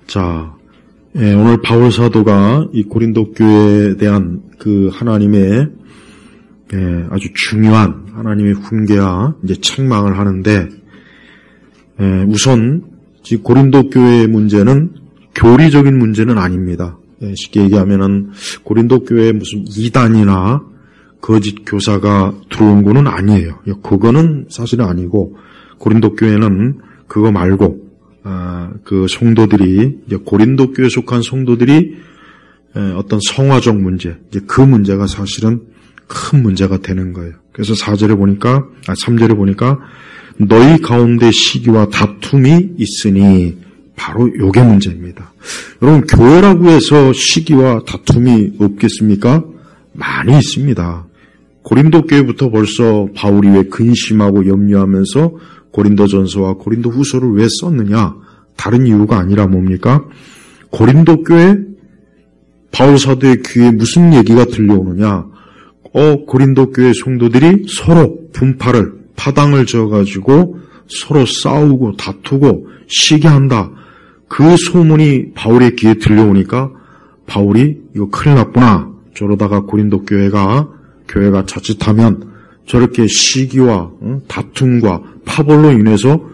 자, 오늘 바울 사도가 이 고린도 교회에 대한 그 하나님의 아주 중요한 하나님의 훈계와 이제 책망을 하는데, 우선 이 고린도 교회의 문제는 교리적인 문제는 아닙니다. 쉽게 얘기하면은 고린도 교회에 무슨 이단이나 거짓 교사가 들어온 거는 아니에요. 그거는 사실은 아니고, 고린도 교회는 그거 말고 그 성도들이, 이제 고린도 교회에 속한 성도들이 어떤 성화적 문제, 이제 그 문제가 사실은 큰 문제가 되는 거예요. 그래서 3절에 보니까 너희 가운데 시기와 다툼이 있으니, 바로 요게 문제입니다. 여러분, 교회라고 해서 시기와 다툼이 없겠습니까? 많이 있습니다. 고린도 교회부터 벌써 바울이 왜 근심하고 염려하면서 고린도전서와 고린도후서를 왜 썼느냐? 다른 이유가 아니라 뭡니까? 고린도 교회 바울 사도의 귀에 무슨 얘기가 들려오느냐? 고린도 교회 성도들이 서로 파당을 지어가지고 서로 싸우고 다투고 시기한다. 그 소문이 바울의 귀에 들려오니까 바울이 이거 큰일 났구나. 저러다가 고린도 교회가 자칫하면 저렇게 시기와 다툼과 파벌로 인해서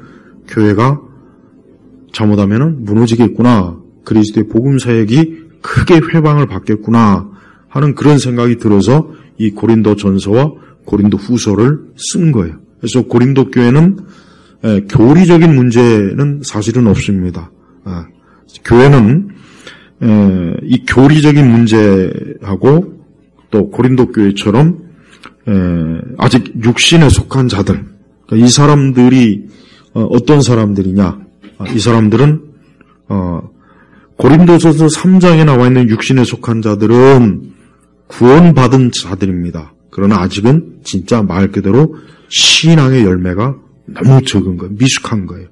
교회가 잘못하면 무너지겠구나. 그리스도의 복음 사역이 크게 회방을 받겠구나 하는 그런 생각이 들어서 이 고린도전서와 고린도후서를 쓴 거예요. 그래서 고린도 교회는 교리적인 문제는 사실은 없습니다. 교회는 이 교리적인 문제하고 또 고린도 교회처럼 아직 육신에 속한 자들, 그러니까 이 사람들이 어떤 사람들이냐? 이 사람들은 고린도전서 3장에 나와 있는 육신에 속한 자들은 구원받은 자들입니다. 그러나 아직은 진짜 말 그대로 신앙의 열매가 너무 적은 거예요. 미숙한 거예요.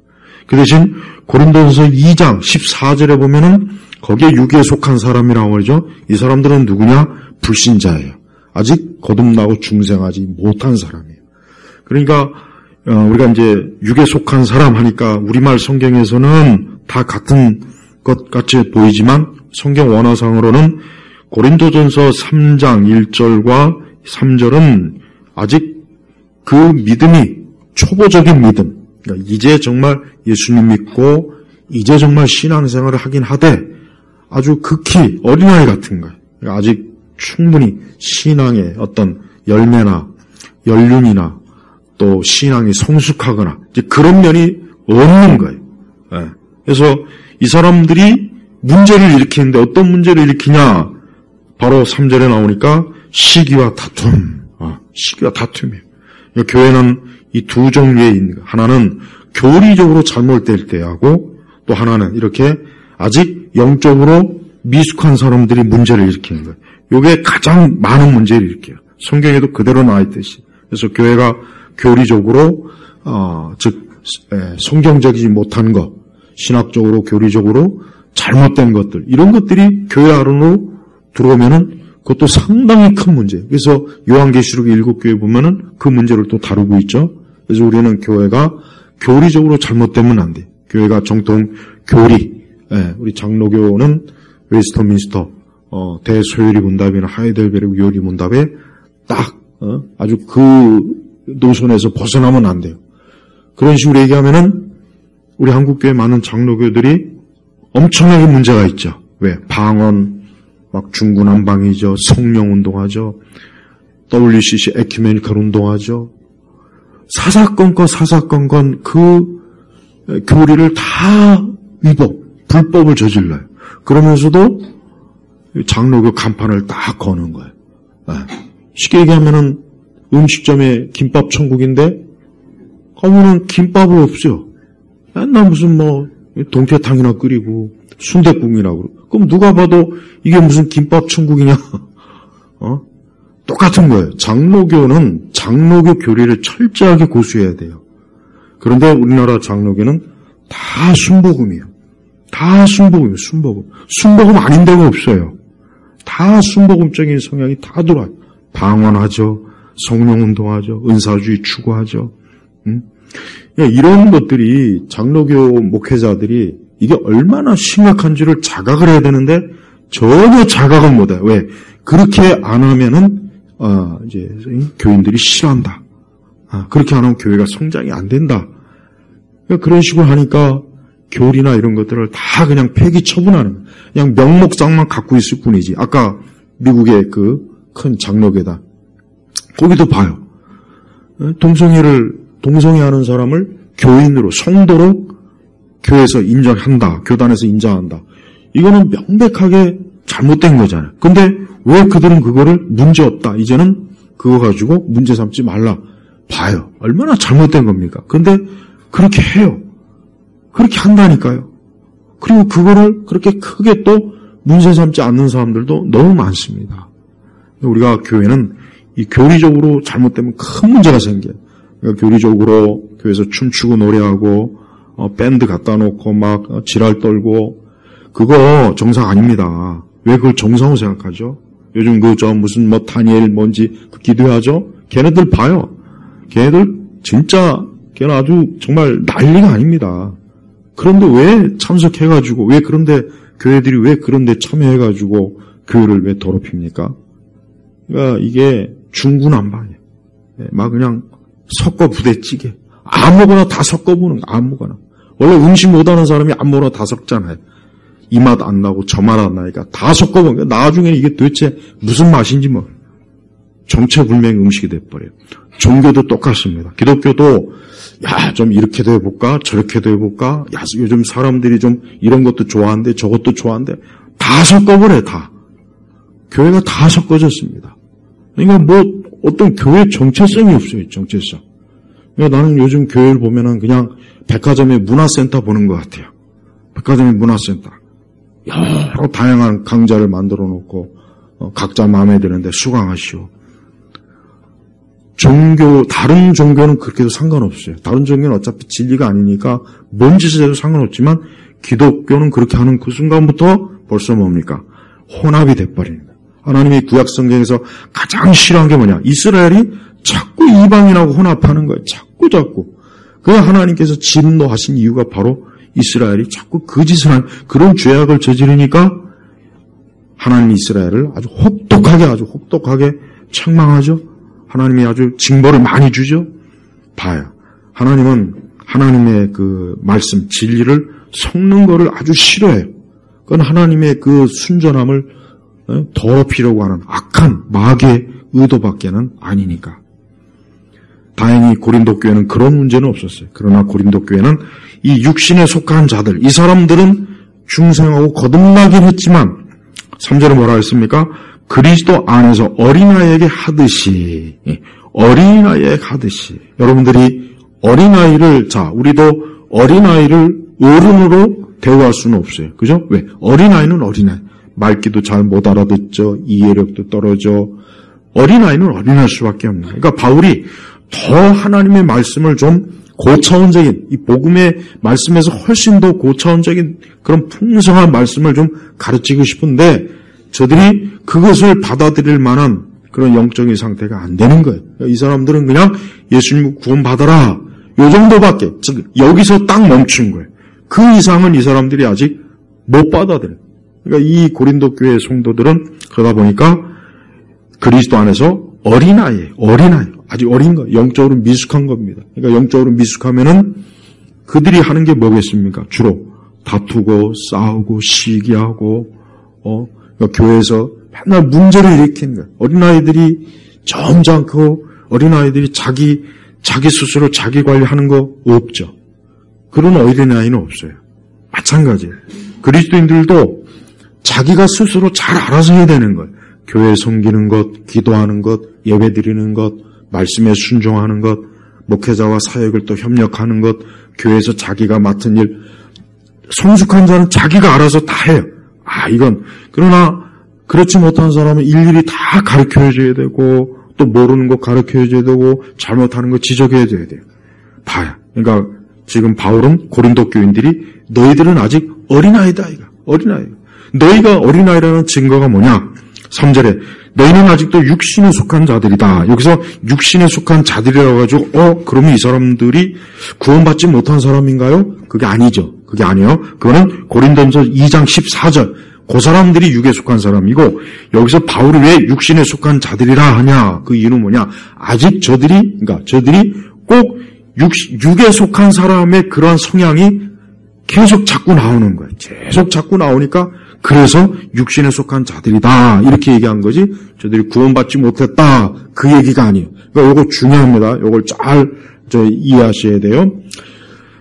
그 대신 고린도전서 2장 14절에 보면은 거기에 육에 속한 사람이라고 그러죠. 이 사람들은 누구냐? 불신자예요. 아직 거듭나고 중생하지 못한 사람이에요. 그러니까 우리가 이제 육에 속한 사람 하니까 우리말 성경에서는 다 같은 것 같이 보이지만 성경 원어상으로는 고린도전서 3장 1절과 3절은 아직 그 믿음이 초보적인 믿음, 그러니까 이제 정말 예수님 믿고 이제 정말 신앙생활을 하긴 하되 아주 극히 어린아이 같은 거예요. 그러니까 아직 충분히 신앙의 어떤 열매나 연륜이나 또 신앙이 성숙하거나 이제 그런 면이 없는 거예요. 그래서 이 사람들이 문제를 일으키는데 어떤 문제를 일으키냐? 바로 3절에 나오니까 시기와 다툼. 시기와 다툼이에요. 교회는 이 두 종류에 있는 거예요. 하나는 교리적으로 잘못될 때하고 또 하나는 이렇게 아직 영적으로 미숙한 사람들이 문제를 일으키는 거예요. 이게 가장 많은 문제를 일으켜요. 성경에도 그대로 나와 있듯이. 그래서 교회가 교리적으로 즉 성경적이지 못한 것, 신학적으로 교리적으로 잘못된 것들, 이런 것들이 교회 안으로 들어오면은 그것도 상당히 큰 문제예요. 그래서 요한계시록 7교회 보면은 그 문제를 또 다루고 있죠. 그래서 우리는 교회가 교리적으로 잘못되면 안 돼. 교회가 정통 교리, 우리 장로교는 웨스터민스터 대소요리 문답이나 하이델베르크 요리 문답에 딱 아주 그 노선에서 벗어나면 안 돼요. 그런 식으로 얘기하면은 우리 한국교회 많은 장로교들이 엄청나게 문제가 있죠. 왜? 방언 막 중구난방이죠. 성령운동하죠. WCC 에큐메니컬 운동하죠. 사사건건 그 교리를 다 불법을 저질러요. 그러면서도 장로교 간판을 딱 거는 거예요. 쉽게 얘기하면은 음식점에 김밥 천국인데 가면은 김밥은 없어요. 맨날 무슨 동태탕이나 끓이고 순댓국이라고 그러고. 그럼 누가 봐도 이게 무슨 김밥 천국이냐? 똑같은 거예요. 장로교는 장로교 교리를 철저하게 고수해야 돼요. 그런데 우리나라 장로교는 다 순복음이에요. 다 순복음이에요. 순복음 아닌 데가 없어요. 다 순복음적인 성향이 다 들어와요. 방언하죠. 성령운동하죠. 은사주의 추구하죠. 이런 것들이 장로교 목회자들이 이게 얼마나 심각한지를 자각을 해야 되는데 전혀 자각을 못해. 왜? 그렇게 안 하면은 이제 교인들이 싫어한다. 그렇게 안 하면 교회가 성장이 안 된다. 그런 식으로 하니까 교리나 이런 것들을 다 그냥 폐기 처분하는, 그냥 명목상만 갖고 있을 뿐이지. 아까 미국의 그 큰 장로교다. 거기도 봐요. 동성애하는 사람을 교인으로, 성도로 교회에서 인정한다. 교단에서 인정한다. 이거는 명백하게 잘못된 거잖아요. 근데 왜 그들은 그거를 문제없다. 이제는 그거 가지고 문제 삼지 말라. 봐요. 얼마나 잘못된 겁니까? 근데 그렇게 해요. 그렇게 한다니까요. 그리고 그거를 그렇게 크게 또 문제 삼지 않는 사람들도 너무 많습니다. 우리가 교회는 이 교리적으로 잘못되면 큰 문제가 생겨요. 그러니까 교리적으로 교회에서 춤추고 노래하고 밴드 갖다 놓고 막 지랄 떨고 그거 정상 아닙니다. 왜 그걸 정상으로 생각하죠? 요즘 무슨 다니엘 뭔지 기도하죠? 걔네들 봐요. 걔네들 진짜 걔는 아주 정말 난리가 아닙니다. 그런데 왜 참석해가지고 그런데 교회들이 왜 그런데 참여해가지고 교회를 왜 더럽힙니까? 그러니까 이게 중구난방이에요. 막 그냥 섞어 부대찌개. 아무거나 다 섞어보는 거, 아무거나. 원래 음식 못하는 사람이 아무거나 다 섞잖아요. 이 맛 안 나고 저 맛 안 나니까 다 섞어보는 거예요. 나중에는 이게 도대체 무슨 맛인지 정체불명의 음식이 돼버려요. 종교도 똑같습니다. 기독교도 좀 이렇게도 해볼까 저렇게도 해볼까, 요즘 사람들이 좀 이런 것도 좋아하는데 저것도 좋아하는데 다 섞어버려요. 다. 교회가 다 섞어졌습니다. 그러니까 어떤 교회 정체성이 없어요. 정체성. 그러니까 나는 요즘 교회를 보면은 그냥 백화점의 문화센터 보는 것 같아요. 백화점의 문화센터. 여러 다양한 강좌를 만들어 놓고 각자 마음에 드는데 수강하시오. 다른 종교는 그렇게도 상관없어요. 다른 종교는 어차피 진리가 아니니까 뭔 짓을 해도 상관없지만 기독교는 그렇게 하는 그 순간부터 벌써 뭡니까? 혼합이 돼버리는 거예요. 하나님이 구약성경에서 가장 싫어한 게 뭐냐? 이스라엘이 자꾸 이방인하고 혼합하는 거예요. 자꾸. 그래서 하나님께서 진노하신 이유가 바로 이스라엘이 자꾸 그 짓을 하는, 그런 죄악을 저지르니까 하나님이 이스라엘을 아주 혹독하게 책망하죠. 하나님이 아주 징벌을 많이 주죠. 봐요. 하나님은 하나님의 그 말씀, 진리를 섞는 거를 아주 싫어해요. 그건 하나님의 그 순전함을 더럽히려고 하는 악한 마귀의 의도밖에는 아니니까. 다행히 고린도 교회는 그런 문제는 없었어요. 그러나 고린도 교회는 이 육신에 속한 자들, 이 사람들은 중생하고 거듭나긴 했지만 3절에 뭐라 했습니까? 그리스도 안에서 어린아이에게 하듯이. 여러분들이 어린아이를, 우리도 어린아이를 어른으로 대우할 수는 없어요. 그죠? 왜? 어린아이는 어린아이. 말귀도 잘 못 알아듣죠. 이해력도 떨어져. 어린아이는 어린아이일 수밖에 없는 거예요. 그러니까 바울이 더 하나님의 말씀을 좀 고차원적인, 이 복음의 말씀에서 훨씬 더 고차원적인 그런 풍성한 말씀을 좀 가르치고 싶은데 저들이 그것을 받아들일 만한 그런 영적인 상태가 안 되는 거예요. 이 사람들은 그냥 예수님 구원받아라, 요 정도밖에, 즉 여기서 딱 멈춘 거예요. 그 이상은 이 사람들이 아직 못 받아들여요. 그러니까 이 고린도 교회 성도들은 그러다 보니까 그리스도 안에서 어린아이예요. 아직 어린 거, 영적으로 미숙한 겁니다. 그러니까 영적으로 미숙하면은 그들이 하는 게 뭐겠습니까? 주로 다투고 싸우고 시기하고 그러니까 교회에서 맨날 문제를 일으키는 거예요. 어린아이들이 점잖고 어린아이들이 자기 스스로 자기 관리하는 거 없죠. 그런 어린아이는 없어요. 마찬가지예요. 그리스도인들도 자기가 스스로 잘 알아서 해야 되는 거예요. 교회 섬기는 것, 기도하는 것, 예배 드리는 것, 말씀에 순종하는 것, 목회자와 사역을 또 협력하는 것, 교회에서 자기가 맡은 일, 성숙한 자는 자기가 알아서 다 해요. 그러나 그렇지 못한 사람은 일일이 다 가르쳐줘야 되고 또 모르는 거 가르쳐줘야 되고 잘못하는 거 지적해줘야 돼요. 봐요. 그러니까 지금 바울은 고린도 교인들이 너희들은 아직 어린아이다. 너희가 어린아이라는 증거가 뭐냐? 3절에 너희는 아직도 육신에 속한 자들이다. 여기서 육신에 속한 자들이라고 해가지고 그러면 이 사람들이 구원받지 못한 사람인가요? 그게 아니죠. 그게 아니에요. 그거는 고린도전서 2장 14절. 그 사람들이 육에 속한 사람이고, 여기서 바울이 왜 육신에 속한 자들이라 하냐? 그 이유는 뭐냐? 아직 저들이 꼭 육에 속한 사람의 그러한 성향이 계속 자꾸 나오는 거예요. 계속 자꾸 나오니까 그래서 육신에 속한 자들이다 이렇게 얘기한 거지 저들이 구원받지 못했다 그 얘기가 아니에요. 그러니까 이거 중요합니다. 이걸 잘 이해하셔야 돼요.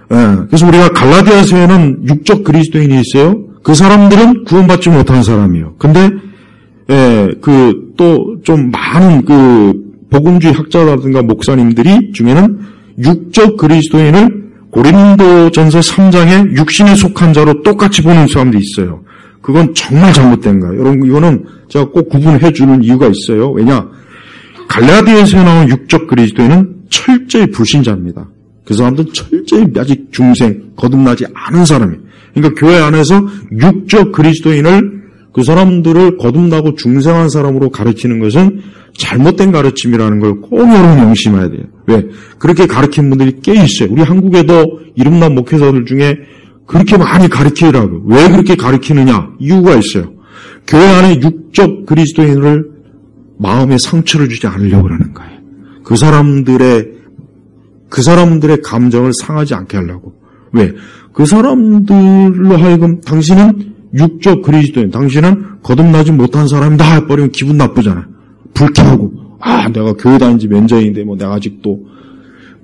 그래서 우리가 갈라디아서에는 육적 그리스도인이 있어요. 그 사람들은 구원받지 못한 사람이에요. 근데 또 좀 많은 복음주의 학자라든가 목사님들이 중에는 육적 그리스도인을 고린도전서 3장에 육신에 속한 자로 똑같이 보는 사람들이 있어요. 그건 정말 잘못된 거예요. 여러분 이거는 제가 꼭 구분해 주는 이유가 있어요. 왜냐? 갈라디아서에 나온 육적 그리스도인은 철저히 불신자입니다. 그 사람들은 철저히 아직 중생, 거듭나지 않은 사람이에요. 그러니까 교회 안에서 육적 그리스도인을 그 사람들을 거듭나고 중생한 사람으로 가르치는 것은 잘못된 가르침이라는 걸 꼭 여러분 명심해야 돼요. 왜? 그렇게 가르치는 분들이 꽤 있어요. 우리 한국에도 이름난 목회자들 중에 그렇게 많이 가르치라고. 왜 그렇게 가르치느냐? 이유가 있어요. 교회 안에 육적 그리스도인을 마음에 상처를 주지 않으려고 그러는 거예요. 그 사람들의 감정을 상하지 않게 하려고. 왜? 그 사람들로 하여금 당신은 육적 그리스도인, 당신은 거듭나지 못한 사람이다 해버리면 기분 나쁘잖아요. 불쾌하고, 내가 교회 다닌 지 몇 년인데, 내가 아직도.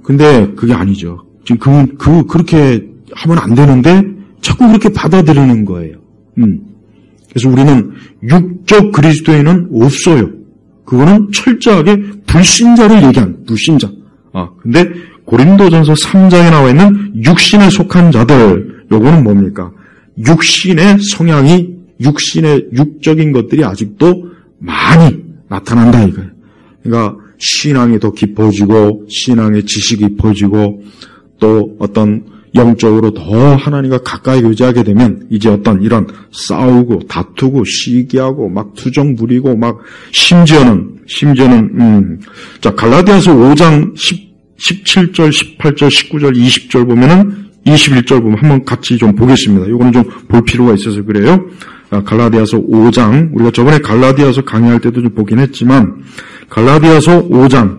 근데 그게 아니죠. 지금 그렇게 하면 안 되는데, 자꾸 그렇게 받아들이는 거예요. 그래서 우리는 육적 그리스도인은 없어요. 그거는 철저하게 불신자를 얘기한, 불신자. 근데 고린도전서 3장에 나와 있는 육신에 속한 자들, 요거는 뭡니까? 육신의 성향이, 육적인 것들이 아직도 많이 나타난다 이거예요. 그러니까 신앙이 더 깊어지고 신앙의 지식이 깊어지고 또 어떤 영적으로 더 하나님과 가까이 교제하게 되면 이제 어떤 이런 싸우고 다투고 시기하고 막 투정 부리고 막 심지어는 자 갈라디아서 5장 17절, 18절, 19절, 20절 보면은 21절 보면 한번 같이 좀 보겠습니다. 이거는 좀 볼 필요가 있어서 그래요. 갈라디아서 5장, 우리가 저번에 갈라디아서 강의할 때도 좀 보긴 했지만, 갈라디아서 5장,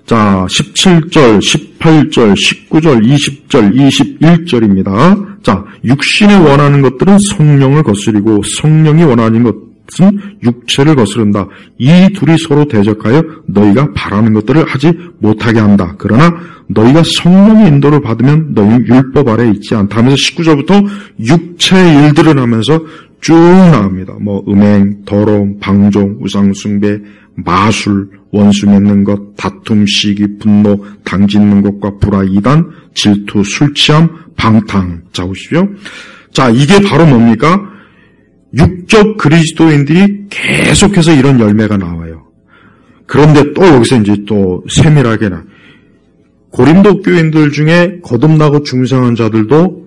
자, 17절, 18절, 19절, 20절, 21절입니다. 자, 육신에 원하는 것들은 성령을 거스리고, 성령이 원하는 것은 육체를 거스른다. 이 둘이 서로 대적하여 너희가 바라는 것들을 하지 못하게 한다. 그러나 너희가 성령의 인도를 받으면 너희는 율법 아래에 있지 않다 하면서 19절부터 육체의 일들을 하면서 쭉 나옵니다. 음행, 더러움, 방종, 우상숭배, 마술, 원수 맺는 것, 다툼, 시기, 분노, 당짓는 것과 불화, 이단, 질투, 술 취함, 방탕. 자, 보십시오. 자, 이게 바로 뭡니까? 육적 그리스도인들이 계속해서 이런 열매가 나와요. 그런데 또 여기서 이제 또 세밀하게 고린도 교인들 중에 거듭나고 중생한 자들도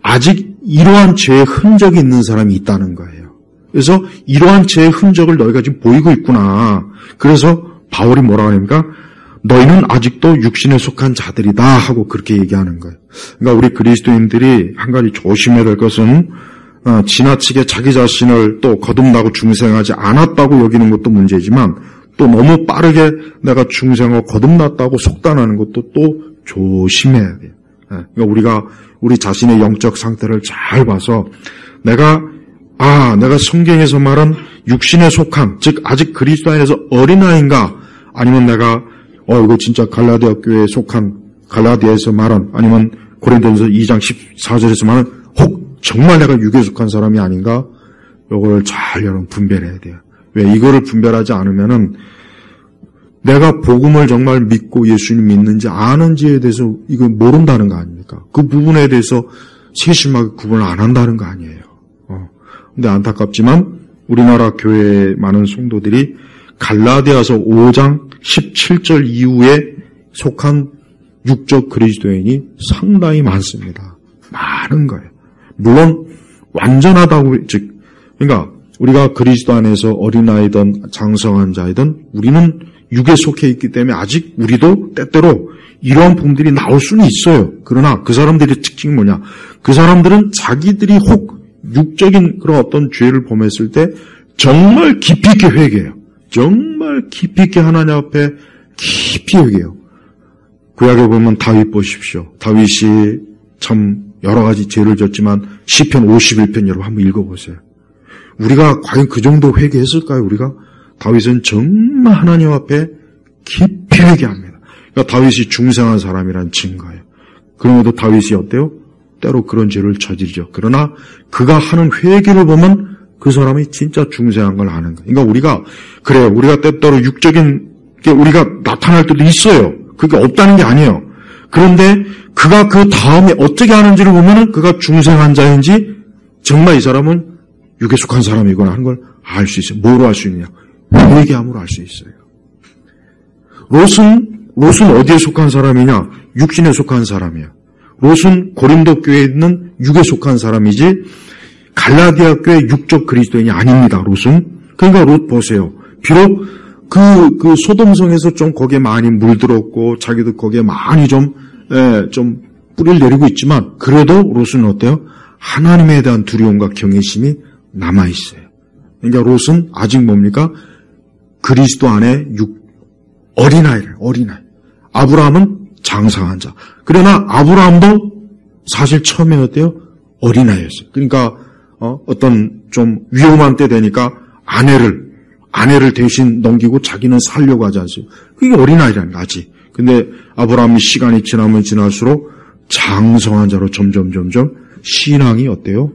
아직 이러한 죄의 흔적이 있는 사람이 있다는 거예요. 그래서 이러한 죄의 흔적을 너희가 지금 보이고 있구나. 그래서 바울이 뭐라 하니까 너희는 아직도 육신에 속한 자들이다 하고 그렇게 얘기하는 거예요. 그러니까 우리 그리스도인들이 한 가지 조심해야 될 것은 지나치게 자기 자신을 또 거듭나고 중생하지 않았다고 여기는 것도 문제지만 또 너무 빠르게 내가 중생하고 거듭났다고 속단하는 것도 또 조심해야 돼요. 그러니까 우리 자신의 영적 상태를 잘 봐서 내가 성경에서 말한 육신에 속한, 즉 아직 그리스도 안에서 어린아이인가 아니면 내가 이거 진짜 갈라디아 교회에 속한 갈라디아에서 말한 아니면 고린도전서 2장 14절에서 말한 혹 정말 내가 육에 속한 사람이 아닌가? 요걸 잘 여러분 분별해야 돼요. 왜 이거를 분별하지 않으면은 내가 복음을 정말 믿고 예수님 믿는지 아는지에 대해서 이거 모른다는 거 아닙니까? 그 부분에 대해서 세심하게 구분을 안 한다는 거 아니에요. 근데 안타깝지만 우리나라 교회의 많은 성도들이 갈라디아서 5장 17절 이후에 속한 육적 그리스도인이 상당히 많습니다. 많은 거예요. 물론 완전하다고 그러니까 우리가 그리스도 안에서 어린아이든 장성한 자이든 우리는 육에 속해 있기 때문에 아직 우리도 때때로 이러한 부분들이 나올 수는 있어요. 그러나 그 사람들의 특징이 뭐냐? 그 사람들은 자기들이 혹 육적인 그런 어떤 죄를 범했을 때 정말 깊이 있게 회개해요. 정말 깊이 있게 하나님 앞에 깊이 회개해요. 구약에 보면 다윗 보십시오. 다윗이 참 여러 가지 죄를 졌지만 시편 51편 여러분 한번 읽어보세요. 우리가 과연 그 정도 회개했을까요? 우리가? 다윗은 정말 하나님 앞에 깊이 회개합니다. 그러니까 다윗이 중생한 사람이란 증거예요. 그럼에도 다윗이 어때요? 때로 그런 죄를 저지르죠. 그러나 그가 하는 회개를 보면 그 사람이 진짜 중생한 걸 아는 거예요. 그러니까 우리가 때때로 육적인 게 우리가 나타날 때도 있어요. 그게 없다는 게 아니에요. 그런데 그가 그 다음에 어떻게 하는지를 보면은 그가 중생한 자인지 정말 이 사람은 육에 속한 사람이구나 하는 걸 알 수 있어요. 뭐로 알 수 있느냐? 회개함으로 알 수 있어요. 롯은 어디에 속한 사람이냐? 육신에 속한 사람이에요. 롯은 고린도 교회에 있는 육에 속한 사람이지 갈라디아 교회 육적 그리스도인이 아닙니다. 롯은. 그러니까 롯 보세요. 비록 그 소돔성에서 좀 거기에 많이 물들었고 자기도 거기에 많이 좀 뿌리를 내리고 있지만 그래도 롯은 어때요? 하나님에 대한 두려움과 경외심이 남아있어요. 그러니까 롯은 아직 뭡니까? 그리스도 안에 어린아이. 아브라함은 장성한 자. 그러나 아브라함도 사실 처음에 어때요? 어린아이였어요. 그러니까 어떤 좀 위험한 때 되니까 아내를 대신 넘기고 자기는 살려고 하지 않습니까? 그게 어린아이라는 거지. 근데 아브라함이 시간이 지나면 지날수록 장성한 자로 점점 신앙이 어때요?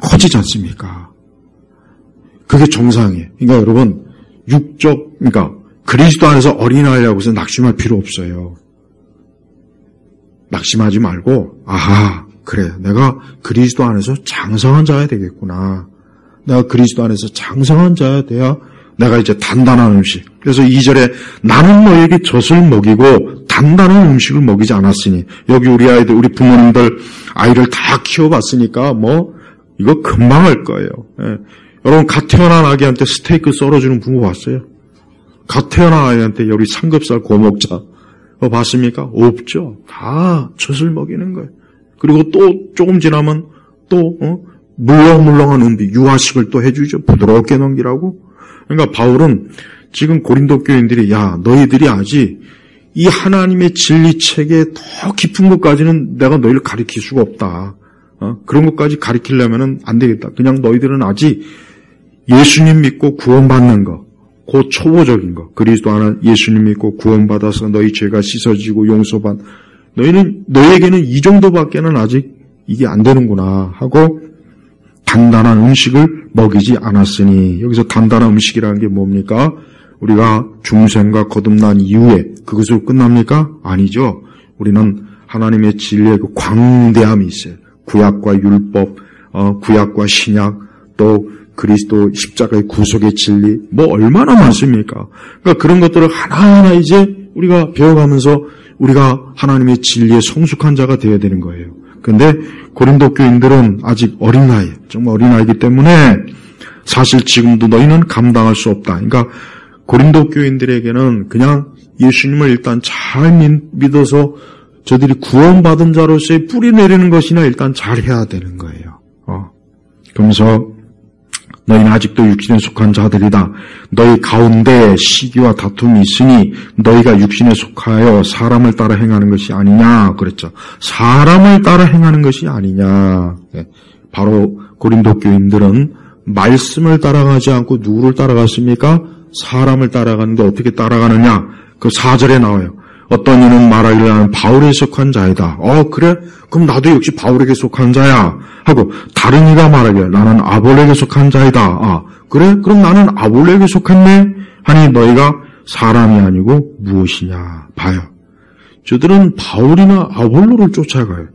커지지 않습니까? 그게 정상이에요. 그러니까 여러분, 그러니까 그리스도 안에서 어린아이라고 해서 낙심할 필요 없어요. 낙심하지 말고, 그래, 내가 그리스도 안에서 장성한 자야 되겠구나. 내가 그리스도 안에서 장성한 자야 돼야 내가 이제 단단한 음식. 그래서 2절에 나는 너에게 젖을 먹이고 단단한 음식을 먹이지 않았으니, 여기 우리 아이들, 우리 부모님들 아이를 다 키워봤으니까 이거 금방 할 거예요. 예. 여러분 갓 태어난 아기한테 스테이크 썰어주는 부모 봤어요? 갓 태어난 아이한테 여기 삼겹살 구워 먹자. 봤습니까? 없죠. 다 젖을 먹이는 거예요. 그리고 또 조금 지나면 또 물렁물렁한 음비, 유아식을 또 해주죠. 부드럽게 넘기라고. 그러니까 바울은 지금 고린도 교인들이 너희들이 아직 이 하나님의 진리 체계에 더 깊은 것까지는 내가 너희를 가르칠 수가 없다. 그런 것까지 가르치려면은 안 되겠다. 그냥 너희들은 아직 예수님 믿고 구원받는 거, 그 초보적인 거, 그리스도 안에 예수님 믿고 구원받아서 너희 죄가 씻어지고 용서받, 너희에게는 이 정도밖에는 아직 이게 안 되는구나 하고 단단한 음식을 먹이지 않았으니, 여기서 단단한 음식이라는 게 뭡니까? 우리가 중생과 거듭난 이후에 그것으로 끝납니까? 아니죠. 우리는 하나님의 진리의 그 광대함이 있어요. 구약과 율법, 구약과 신약, 또 그리스도 십자가의 구속의 진리, 얼마나 많습니까? 그러니까 그런 것들을 하나하나 이제 우리가 배워가면서 우리가 하나님의 진리에 성숙한 자가 되어야 되는 거예요. 그런데 고린도 교인들은 아직 어린아이, 정말 어린아이기 때문에 사실 지금도 너희는 감당할 수 없다. 그러니까 고린도 교인들에게는 그냥 예수님을 일단 잘 믿어서 저들이 구원받은 자로서의 뿌리 내리는 것이나 일단 잘 해야 되는 거예요. 그러면서 너희는 아직도 육신에 속한 자들이다. 너희 가운데 시기와 다툼이 있으니 너희가 육신에 속하여 사람을 따라 행하는 것이 아니냐 그랬죠. 사람을 따라 행하는 것이 아니냐. 바로 고린도 교인들은 말씀을 따라가지 않고 누구를 따라갔습니까? 사람을 따라가는데 어떻게 따라가느냐? 그 4절에 나와요. 어떤 이는 말하기를 나는 바울에 속한 자이다. 그래? 그럼 나도 역시 바울에게 속한 자야. 하고 다른 이가 말하기를 나는 아볼에게 속한 자이다. 그래? 그럼 나는 아볼에게 속했네? 하니 너희가 사람이 아니고 무엇이냐? 봐요. 저들은 바울이나 아볼로를 쫓아가요.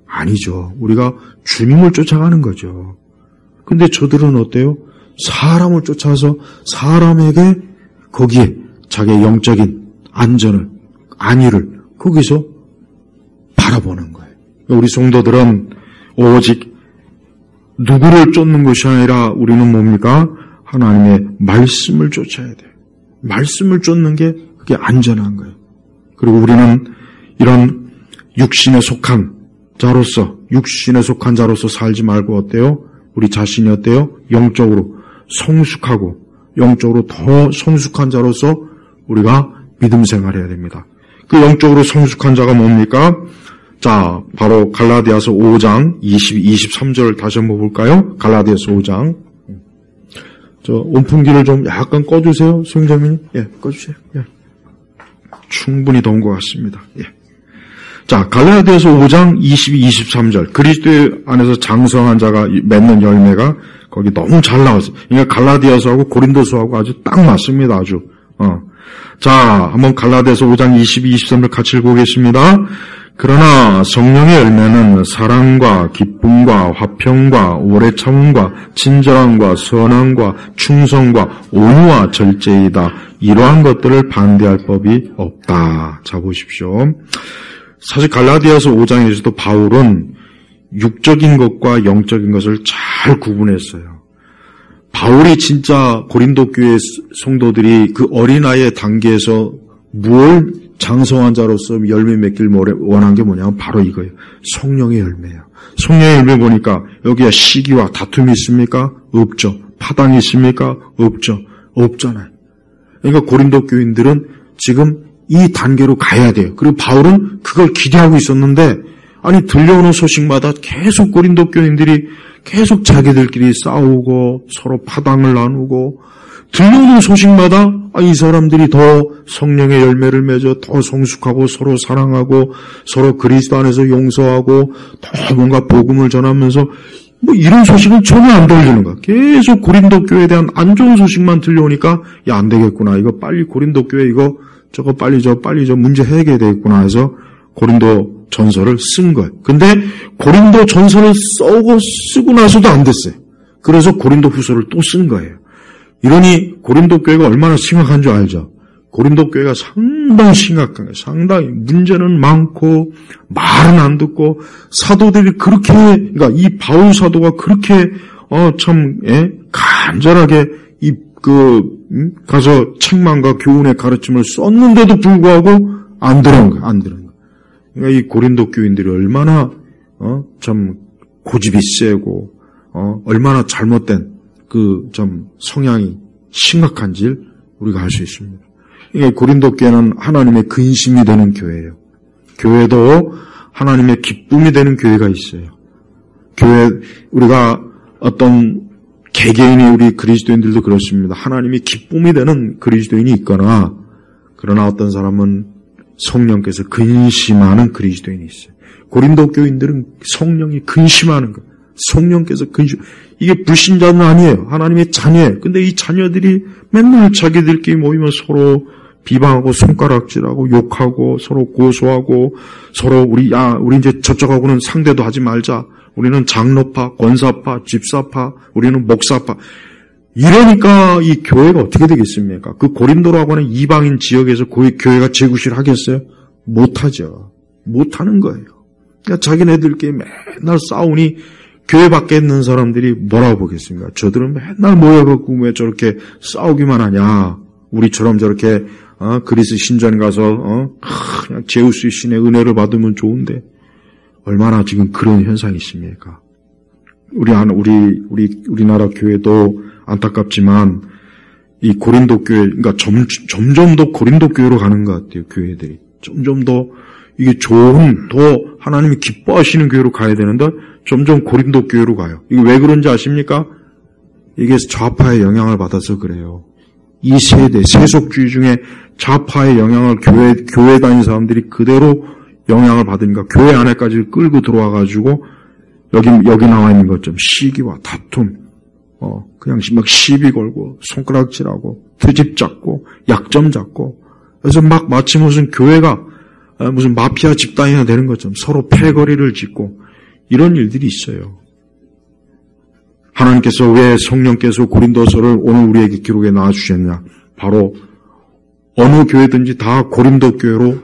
아니죠. 우리가 주님을 쫓아가는 거죠. 근데 저들은 어때요? 사람을 쫓아서 사람에게 거기에 자기의 영적인 안위를 거기서 바라보는 거예요. 우리 성도들은 오직 누구를 쫓는 것이 아니라 우리는 뭡니까? 하나님의 말씀을 쫓아야 돼요. 말씀을 쫓는 게 그게 안전한 거예요. 그리고 우리는 이런 육신에 속한 자로서 살지 말고 어때요? 우리 자신이 어때요? 영적으로 성숙하고 영적으로 더 성숙한 자로서 우리가 믿음 생활해야 됩니다. 그 영적으로 성숙한 자가 뭡니까? 자, 바로 갈라디아서 5장 23절 다시 한번 볼까요? 갈라디아서 5장. 온풍기를 좀 약간 꺼주세요, 수영자님. 예, 꺼주세요. 예. 충분히 더운 것 같습니다. 예. 자, 갈라디아서 5장 23절. 그리스도 안에서 장성한 자가 맺는 열매가 거기 너무 잘 나왔어요. 그러니까 갈라디아서하고 고린도서하고 아주 딱 맞습니다, 아주. 자, 한번 갈라디아서 5장 23절 같이 읽어보겠습니다. 그러나 성령의 열매는 사랑과 기쁨과 화평과 오래 참음과 친절함과 선함과 충성과 온유와 절제이다. 이러한 것들을 반대할 법이 없다. 자, 보십시오. 사실 갈라디아서 5장에서도 바울은 육적인 것과 영적인 것을 잘 구분했어요. 바울이 진짜 고린도 교회 성도들이 그 어린아이의 단계에서 뭘 장성한 자로서 열매 맺길 원한 게 뭐냐면 바로 이거예요. 성령의 열매예요. 성령의 열매 보니까 여기에 시기와 다툼이 있습니까? 없죠. 파당이 있습니까? 없죠. 없잖아요. 그러니까 고린도 교인들은 지금 이 단계로 가야 돼요. 그리고 바울은 그걸 기대하고 있었는데 아니 들려오는 소식마다 계속 고린도 교인들이 계속 자기들끼리 싸우고 서로 파당을 나누고 들려오는 소식마다 이 사람들이 더 성령의 열매를 맺어 더 성숙하고 서로 사랑하고 서로 그리스도 안에서 용서하고 더 뭔가 복음을 전하면서 뭐 이런 소식은 전혀 안 들리는 거야. 계속 고린도 교회에 대한 안 좋은 소식만 들려오니까 야, 안 되겠구나. 이거 빨리 고린도 교회 이거 저거 빨리 저 문제 해결되겠구나 해서 고린도 전서를 쓴 거예요. 근데 고린도 전서를 쓰고 나서도 안 됐어요. 그래서 고린도 후서를 또 쓴 거예요. 이러니 고린도 교회가 얼마나 심각한 줄 알죠? 고린도 교회가 상당히 심각한 거예요. 상당히 문제는 많고 말은 안 듣고 사도들이 그렇게 그러니까 이 바울 사도가 그렇게 참 간절하게 가서 책망과 교훈의 가르침을 썼는데도 불구하고 안 들은 거예요. 안 들은 거예요. 그러니까 이 고린도 교인들이 얼마나 참 고집이 세고 얼마나 잘못된 그 좀 성향이 심각한지 우리가 알 수 있습니다. 그러니까 고린도 교회는 하나님의 근심이 되는 교회예요. 교회도 하나님의 기쁨이 되는 교회가 있어요. 교회 우리가 어떤 개개인이 우리 그리스도인들도 그렇습니다. 하나님이 기쁨이 되는 그리스도인이 있거나 그러나 어떤 사람은 성령께서 근심하는 그리스도인이 있어요. 고린도 교인들은 성령이 근심하는 거예요. 성령께서 근심. 이게 불신자는 아니에요. 하나님의 자녀예요. 근데 이 자녀들이 맨날 자기들끼리 모이면 서로 비방하고 손가락질하고 욕하고 서로 고소하고 서로 우리 이제 저쪽하고는 상대도 하지 말자. 우리는 장로파, 권사파, 집사파, 우리는 목사파. 이러니까 이 교회가 어떻게 되겠습니까? 그 고린도라고 하는 이방인 지역에서 그 교회가 재구실 하겠어요? 못하죠. 못하는 거예요. 그러니까 자기네들끼리 맨날 싸우니 교회 밖에 있는 사람들이 뭐라고 보겠습니까? 저들은 맨날 모여갖고 왜 저렇게 싸우기만 하냐. 우리처럼 저렇게 그리스 신전 가서 그냥 제우스 신의 은혜를 받으면 좋은데 얼마나 지금 그런 현상이 있습니까? 우리나라 교회도 안타깝지만 이 고린도 교회, 그러니까 점점 더 고린도 교회로 가는 것 같아요. 교회들이 점점 더 이게 좋은 더 하나님이 기뻐하시는 교회로 가야 되는데 점점 고린도 교회로 가요. 이게 왜 그런지 아십니까? 이게 좌파의 영향을 받아서 그래요. 이 세대 세속주의 중에 좌파의 영향을 교회 다니는 사람들이 그대로 영향을 받으니까 교회 안에까지 끌고 들어와가지고 여기 나와 있는 것처럼 시기와 다툼, 그냥 막 시비 걸고 손가락질하고 트집 잡고 약점 잡고 그래서 막 마치 무슨 교회가 무슨 마피아 집단이나 되는 것처럼 서로 패거리를 짓고 이런 일들이 있어요. 하나님께서 왜 성령께서 고린도서를 오늘 우리에게 기록해 놔주셨냐? 바로 어느 교회든지 다 고린도 교회로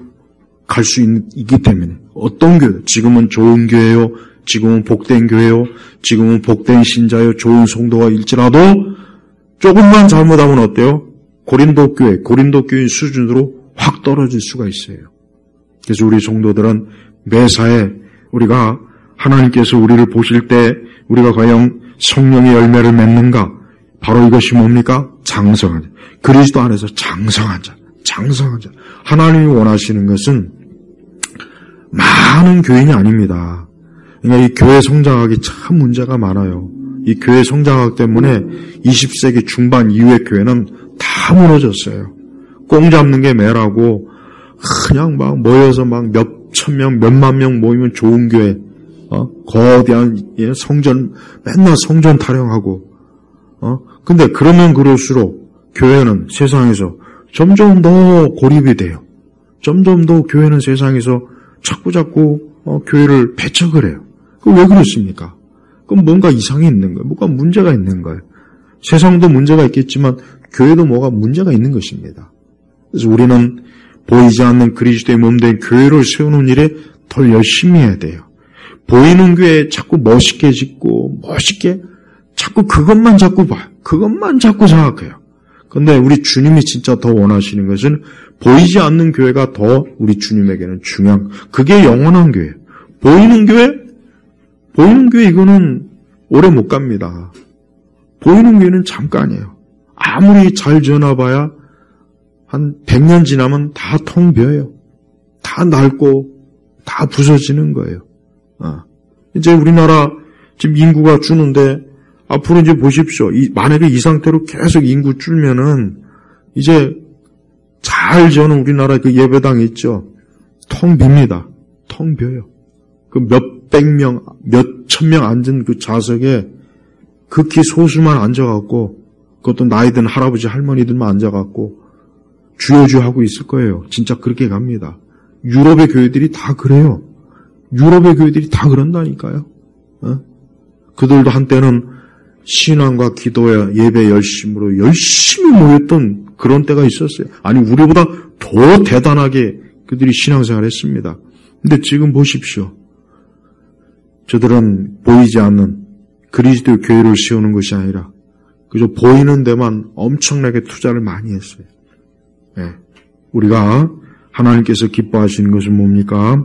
갈 수 있기 때문에 어떤 교회? 지금은 좋은 교회요. 지금은 복된 교회요. 지금은 복된 신자요. 좋은 성도가 일지라도 조금만 잘못하면 어때요? 고린도 교회 수준으로 확 떨어질 수가 있어요. 그래서 우리 성도들은 매사에 우리가 하나님께서 우리를 보실 때 우리가 과연 성령의 열매를 맺는가? 바로 이것이 뭡니까? 장성한 자. 그리스도 안에서 장성한 자. 하나님이 원하시는 것은 많은 교인이 아닙니다. 그러니까 이 교회 성장학이 참 문제가 많아요. 이 교회 성장학 때문에 20세기 중반 이후의 교회는 다 무너졌어요. 꽁 잡는 게 매라고 그냥 막 모여서 막 몇천 명, 몇만 명 모이면 좋은 교회, 거대한 성전, 맨날 성전 타령하고, 근데 그러면 그럴수록 교회는 세상에서 점점 더 고립이 돼요. 점점 더 교회는 세상에서 자꾸 교회를 배척을 해요. 그럼 왜 그렇습니까? 그럼 뭔가 이상이 있는 거예요. 뭔가 문제가 있는 거예요. 세상도 문제가 있겠지만 교회도 뭐가 문제가 있는 것입니다. 그래서 우리는 보이지 않는 그리스도의 몸된 교회를 세우는 일에 더 열심히 해야 돼요. 보이는 교회 자꾸 멋있게 짓고 멋있게 자꾸 그것만 자꾸 봐요. 그것만 자꾸 생각해요. 근데 우리 주님이 진짜 더 원하시는 것은 보이지 않는 교회가 더 우리 주님에게는 중요한, 그게 영원한 교회예요. 보이는 교회 이거는 오래 못 갑니다. 보이는 교회는 잠깐이에요. 아무리 잘 지어놔봐야 한 100년 지나면 다 텅 비어요. 다 낡고 다 부서지는 거예요. 이제 우리나라 지금 인구가 주는데 앞으로 이제 보십시오. 만약에 이 상태로 계속 인구 줄면은 이제 잘 지어놓은 우리나라 그 예배당 있죠. 텅 빕니다. 텅 비어요. 그 몇백 명, 몇천 명 앉은 그 좌석에 극히 소수만 앉아갖고, 그것도 나이 든 할아버지 할머니들만 앉아갖고 주여주하고 있을 거예요. 진짜 그렇게 갑니다. 유럽의 교회들이 다 그래요. 유럽의 교회들이 다 그런다니까요. 그들도 한때는 신앙과 기도와 예배 열심으로 열심히 모였던 그런 때가 있었어요. 아니, 우리보다 더 대단하게 그들이 신앙생활을 했습니다. 근데 지금 보십시오. 저들은 보이지 않는 그리스도의 교회를 세우는 것이 아니라 그저 보이는 데만 엄청나게 투자를 많이 했어요. 네. 우리가 하나님께서 기뻐하시는 것은 뭡니까?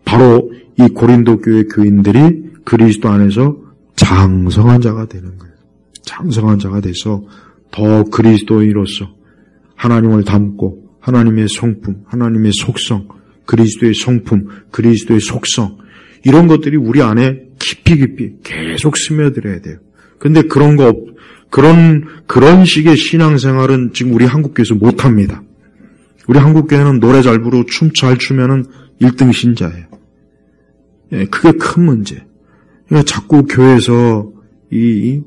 바로 이 고린도 교회 교인들이 그리스도 안에서 장성한 자가 되는 거예요. 장성한 자가 돼서 더 그리스도인으로서 하나님을 닮고 하나님의 성품, 하나님의 속성, 그리스도의 성품, 그리스도의 속성, 이런 것들이 우리 안에 깊이 계속 스며들어야 돼요. 근데 그런 식의 신앙생활은 지금 우리 한국교회에서 못합니다. 우리 한국교회는 노래 잘 부르고 춤 잘 추면은 1등 신자예요. 예, 그게 큰 문제. 그러니까 자꾸 교회에서 이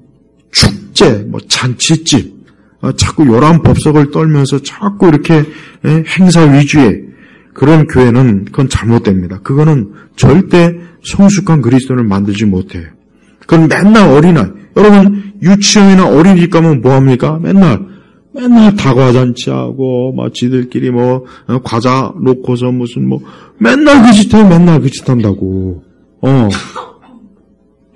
축제, 잔치집, 자꾸 요란 법석을 떨면서 자꾸 이렇게 행사 위주의 그런 교회는 그건 잘못됩니다. 그거는 절대 성숙한 그리스도인을 만들지 못해요. 그건 맨날 어린아이. 여러분, 유치원이나 어린이집 가면 뭐합니까? 맨날 다과잔치하고, 지들끼리 과자 놓고서 맨날 그 짓 해요, 맨날 그 짓 한다고.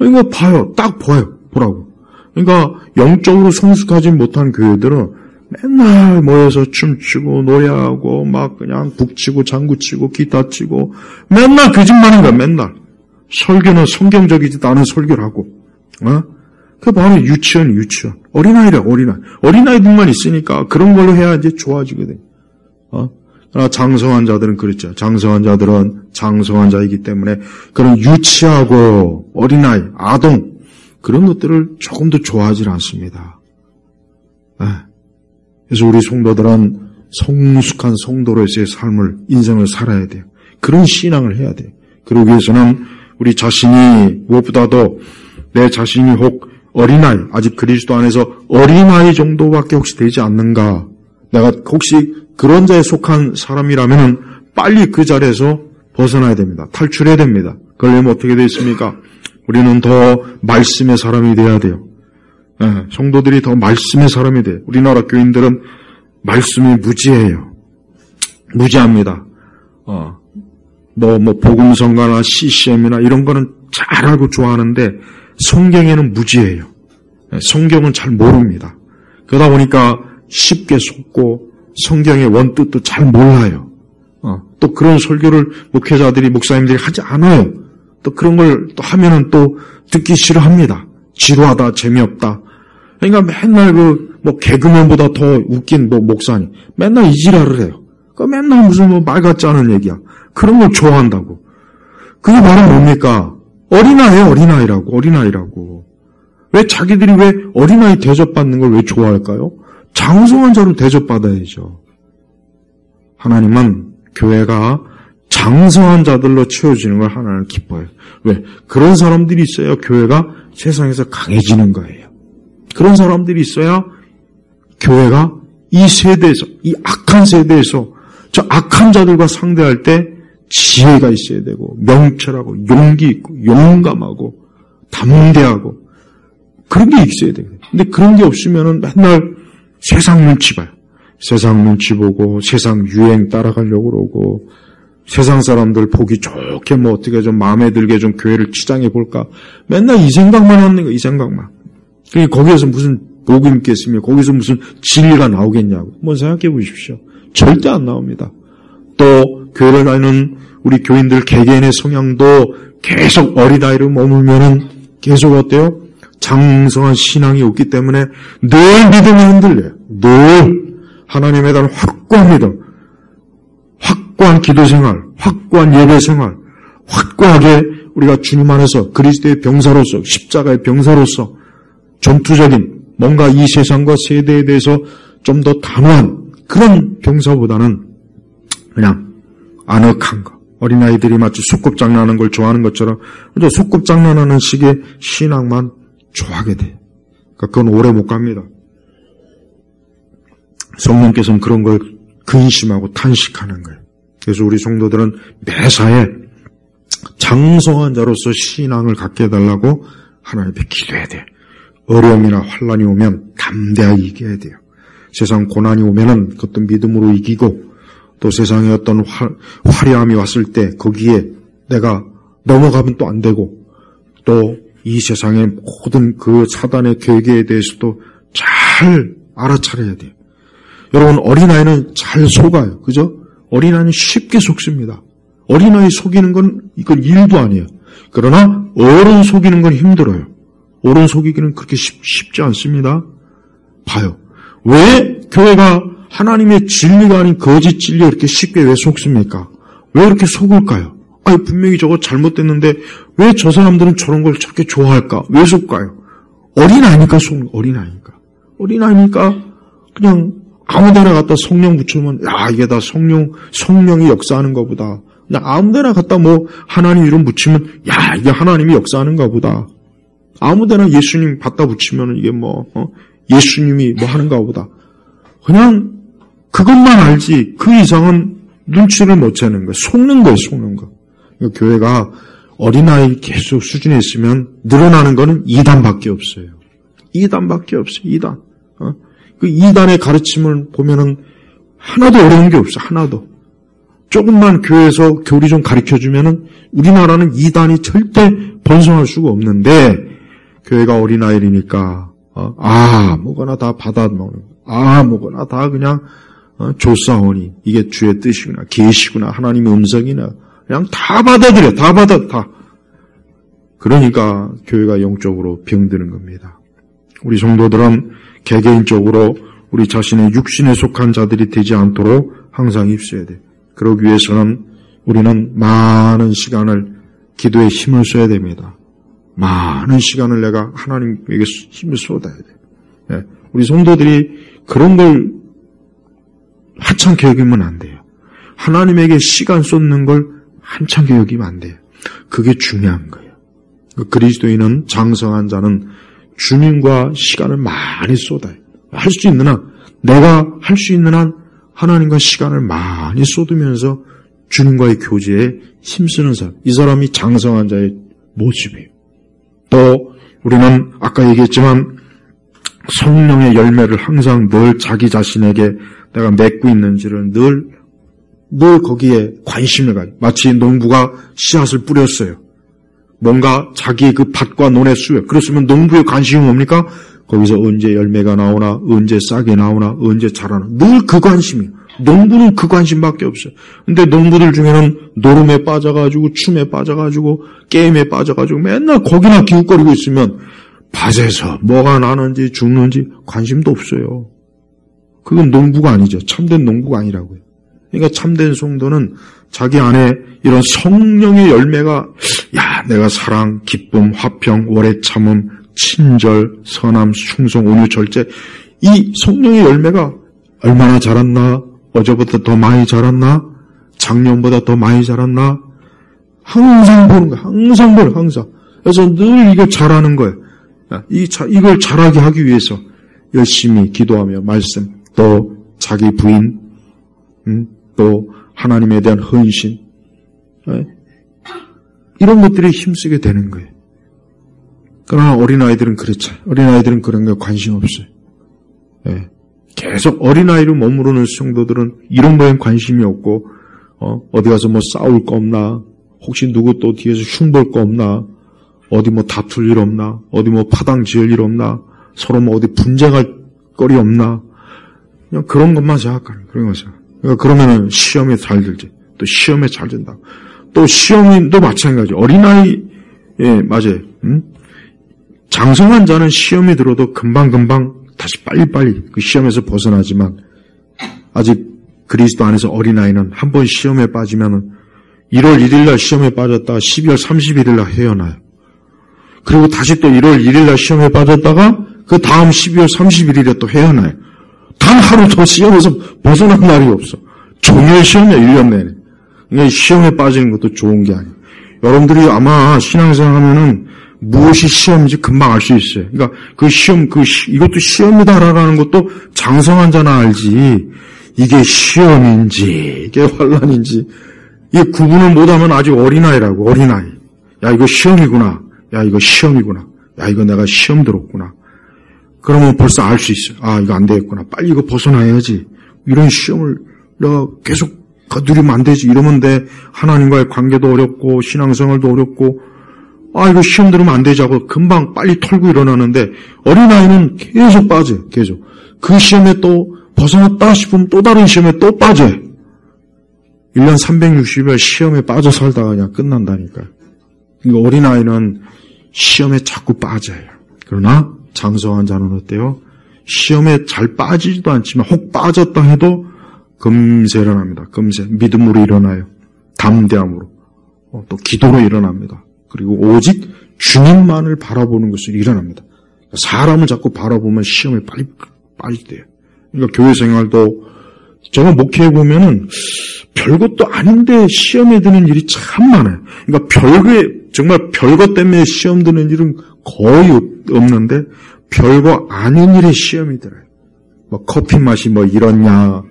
이거 봐요. 딱 보라고. 그러니까, 영적으로 성숙하지 못한 교회들은 맨날 모여서 춤추고, 노래하고, 그냥 북치고, 장구치고, 기타 치고, 맨날 그 짓만 하는 거야, 맨날. 설교는 성경적이지도 않은 설교를 하고, 그 바로 유치원. 어린아이래, 어린아이. 어린아이들만 있으니까 그런 걸로 해야 이제 좋아지거든. 장성한 자들은 그렇죠. 장성한 자들은 장성한 자이기 때문에 그런 유치하고 어린아이, 아동, 그런 것들을 조금 더 좋아하지 않습니다. 그래서 우리 성도들은 성숙한 성도로서의 삶을, 인생을 살아야 돼요. 그런 신앙을 해야 돼요. 그러기 위해서는 우리 자신이 무엇보다도 내 자신이 혹 어린아이, 아직 그리스도 안에서 어린아이 정도밖에 혹시 되지 않는가? 내가 혹시 그런 자에 속한 사람이라면 빨리 그 자리에서 벗어나야 됩니다. 탈출해야 됩니다. 그러려면 어떻게 되어 있습니까? 우리는 더 말씀의 사람이 돼야 돼요. 성도들이 더 말씀의 사람이 돼요. 우리나라 교인들은 말씀이 무지해요. 무지합니다. 복음성가나 CCM이나 이런 거는 잘 알고 좋아하는데 성경에는 무지해요. 성경은 잘 모릅니다. 그러다 보니까 쉽게 속고 성경의 원뜻도 잘 몰라요. 또 그런 설교를 목회자들이, 목사님들이 하지 않아요. 또 그런 걸 또 하면은 또 듣기 싫어합니다. 지루하다, 재미없다. 그러니까 맨날 개그맨보다 더 웃긴 목사님. 맨날 이 지랄을 해요. 그러니까 맨날 무슨 말 같지 않은 얘기야. 그런 걸 좋아한다고. 그게 바로 뭡니까? 어린아이라고. 왜 자기들이 왜 어린아이 대접받는 걸 왜 좋아할까요? 장성한 자로 대접받아야죠. 하나님은 교회가 장성한 자들로 채워지는 걸 하나님 기뻐해요. 왜? 그런 사람들이 있어야 교회가 세상에서 강해지는 거예요. 그런 사람들이 있어야 교회가 이 세대에서, 이 악한 세대에서 저 악한 자들과 상대할 때 지혜가 있어야 되고, 명철하고, 용기 있고, 용감하고, 담대하고, 그런 게 있어야 돼요. 근데 그런 게 없으면은 맨날 세상 눈치 봐요. 세상 눈치 보고, 세상 유행 따라가려고 그러고, 세상 사람들 보기 좋게 어떻게 좀 마음에 들게 좀 교회를 치장해 볼까. 맨날 이 생각만 하는 거예요, 이 생각만. 그러니까 거기에서 무슨 복이 있겠으며, 거기서 무슨 진리가 나오겠냐고. 한번 생각해 보십시오. 절대 안 나옵니다. 또, 교회를 다니는 우리 교인들 개개인의 성향도 계속 어린아이를 머물면은 계속 어때요? 장성한 신앙이 없기 때문에 늘 믿음이 흔들려요. 늘 하나님에 대한 확고한 믿음, 확고한 기도생활, 확고한 예배생활, 확고하게 우리가 주님 안에서 그리스도의 병사로서, 십자가의 병사로서 전투적인 뭔가 이 세상과 세대에 대해서 좀 더 단호한 그런 병사보다는 그냥 아늑한 거. 어린아이들이 마치 소꿉장난하는 걸 좋아하는 것처럼 소꿉장난하는 식의 신앙만 좋아하게 돼요. 그러니까 그건 오래 못 갑니다. 성령께서는 그런 걸 근심하고 탄식하는 거예요. 그래서 우리 성도들은 매사에 장성한 자로서 신앙을 갖게 해달라고 하나님께 기도해야 돼요. 어려움이나 환난이 오면 담대하게 이겨야 돼요. 세상 고난이 오면은 그것도 믿음으로 이기고, 또 세상에 어떤 화려함이 왔을 때 거기에 내가 넘어가면 또 안 되고, 또 이 세상의 모든 그 사단의 계획에 대해서도 잘 알아차려야 돼요. 여러분, 어린아이는 잘 속아요. 그죠? 어린아이는 쉽게 속습니다. 어린아이 속이는 건 이건 일도 아니에요. 그러나 어른 속이는 건 힘들어요. 어른 속이기는 그렇게 쉽지 않습니다. 봐요. 왜 교회가 하나님의 진리가 아닌 거짓 진리에 이렇게 쉽게 왜 속습니까? 왜 이렇게 속을까요? 아니, 분명히 저거 잘못됐는데 왜 저 사람들은 저런 걸 저렇게 좋아할까? 왜 속까요? 어린아이니까 속는, 어린아이니까 그냥 아무데나 갖다 성령 붙이면, 야, 이게 다 성령이 역사하는 거보다. 그냥 아무데나 갖다 하나님 이름 붙이면, 야, 이게 하나님이 역사하는 거보다. 아무데나 예수님 갖다 붙이면 이게 예수님이 하는가 보다. 그냥 그것만 알지 그 이상은 눈치를 못 채는 거예요. 속는 거예요. 그러니까 교회가 어린아이 계속 수준에 있으면 늘어나는 거는 2단밖에 없어요. 2단밖에 없어요. 2단. 그 2단의 가르침을 보면은 하나도 어려운 게 없어. 하나도. 조금만 교회에서 교리 좀 가르쳐주면은 우리나라는 2단이 절대 번성할 수가 없는데, 교회가 어린아이니까 뭐거나 다 받아먹는, 뭐거나 다 그냥 조사오니 이게 주의 뜻이구나, 계시구나, 하나님의 음성이나 그냥 다 받아들여, 다. 그러니까 교회가 영적으로 병드는 겁니다. 우리 성도들은 개개인적으로 우리 자신의 육신에 속한 자들이 되지 않도록 항상 입어야 돼. 그러기 위해서는 우리는 많은 시간을 기도에 힘을 써야 됩니다. 많은 시간을 내가 하나님에게 힘을 쏟아야 돼. 우리 성도들이 그런 걸 하찮게 여기면 안 돼요. 하나님에게 시간 쏟는 걸 하찮게 여기면 안 돼요. 그게 중요한 거예요. 그리스도인은, 장성한 자는 주님과 시간을 많이 쏟아요. 할 수 있는 한, 내가 할 수 있는 한 하나님과 시간을 많이 쏟으면서 주님과의 교제에 힘쓰는 사람, 이 사람이 장성한 자의 모습이에요. 또 우리는 아까 얘기했지만 성령의 열매를 항상 늘 자기 자신에게 내가 맺고 있는지를 늘 거기에 관심을 가져. 마치 농부가 씨앗을 뿌렸어요. 뭔가 자기의 그 밭과 논의 수에, 그렇으면 농부의 관심이 뭡니까? 거기서 언제 열매가 나오나, 언제 싹이 나오나, 언제 자라나, 늘 그 관심이에요. 농부는 그 관심밖에 없어요. 근데 농부들 중에는 노름에 빠져가지고, 춤에 빠져가지고, 게임에 빠져가지고, 맨날 거기나 기웃거리고 있으면, 밭에서 뭐가 나는지 죽는지 관심도 없어요. 그건 농부가 아니죠. 참된 농부가 아니라고요. 그러니까 참된 성도는 자기 안에 이런 성령의 열매가, 내가 사랑, 기쁨, 화평, 오래 참음, 친절, 선함, 충성, 온유, 절제, 이 성령의 열매가 얼마나 자랐나, 어제보다 더 많이 자랐나, 작년보다 더 많이 자랐나, 항상 보는 거야. 항상 보는 거야. 항상. 그래서 늘 이거 잘하는 거예요. 이걸 잘하게 하기 위해서 열심히 기도하며 말씀, 또 자기 부인, 또 하나님에 대한 헌신, 이런 것들이 힘쓰게 되는 거예요. 그러나 어린아이들은 그렇지 않아요. 어린아이들은 그런 거에 관심 없어요. 계속 어린아이로 머무르는 성도들은 이런 거에 관심이 없고, 어디 가서 뭐 싸울 거 없나, 혹시 누구 또 뒤에서 흉볼 거 없나, 어디 뭐 다툴 일 없나, 어디 뭐 파당 지을 일 없나, 서로 뭐 어디 분쟁할 거리 없나, 그냥 그런 것만 생각하는, 그런 거죠. 그러니까 그러면은 시험에 잘 들지. 또 시험에 잘 된다고. 또 시험도 마찬가지. 어린아이, 맞아요. 장성한 자는 시험에 들어도 금방금방 다시 빨리빨리 그 시험에서 벗어나지만, 아직 그리스도 안에서 어린아이는 한 번 시험에 빠지면은 1월 1일날 시험에 빠졌다가 12월 31일날 헤어나요. 그리고 다시 또 1월 1일날 시험에 빠졌다가 그 다음 12월 31일에 또 헤어나요. 단 하루 더 시험에서 벗어난 날이 없어. 종일 시험이야, 1년 내내. 그러니까 시험에 빠지는 것도 좋은 게 아니에요. 여러분들이 아마 신앙생활 하면은 무엇이 시험인지 금방 알 수 있어요. 그러니까 그 시험, 이것도 시험이다라는 것도 장성한 자는 알지. 이게 시험인지, 이게 환난인지, 이게 구분을 못하면 아직 어린아이라고, 어린아이. 야, 이거 시험이구나. 야, 이거 시험이구나. 야, 이거 내가 시험 들었구나. 그러면 벌써 알 수 있어요. 아, 이거 안 되겠구나. 빨리 이거 벗어나야지. 이런 시험을 내가 계속 거두리면 안 되지. 이러면 돼. 하나님과의 관계도 어렵고, 신앙생활도 어렵고, 아, 이거 시험 들으면 안 되지 하고 금방 빨리 털고 일어나는데, 어린아이는 계속 빠져요. 계속. 그 시험에 또 벗어났다 싶으면 또 다른 시험에 또 빠져요. 1년 360일 시험에 빠져 살다가 그냥 끝난다니까요. 그러니까 어린아이는 시험에 자꾸 빠져요. 그러나 장성한 자는 어때요? 시험에 잘 빠지지도 않지만 혹 빠졌다 해도 금세 일어납니다. 금세 믿음으로 일어나요. 담대함으로, 또 기도로 일어납니다. 그리고 오직 주님만을 바라보는 것으로 일어납니다. 사람을 자꾸 바라보면 시험에 빨리 빠지대요. 그러니까 교회 생활도 제가 목회해 보면은 별것도 아닌데 시험에 드는 일이 참 많아요. 그러니까 정말 별것 때문에 시험 드는 일은 거의 없는데 별거 아닌 일에 시험이 들어요. 뭐 커피 맛이 뭐 이렇냐,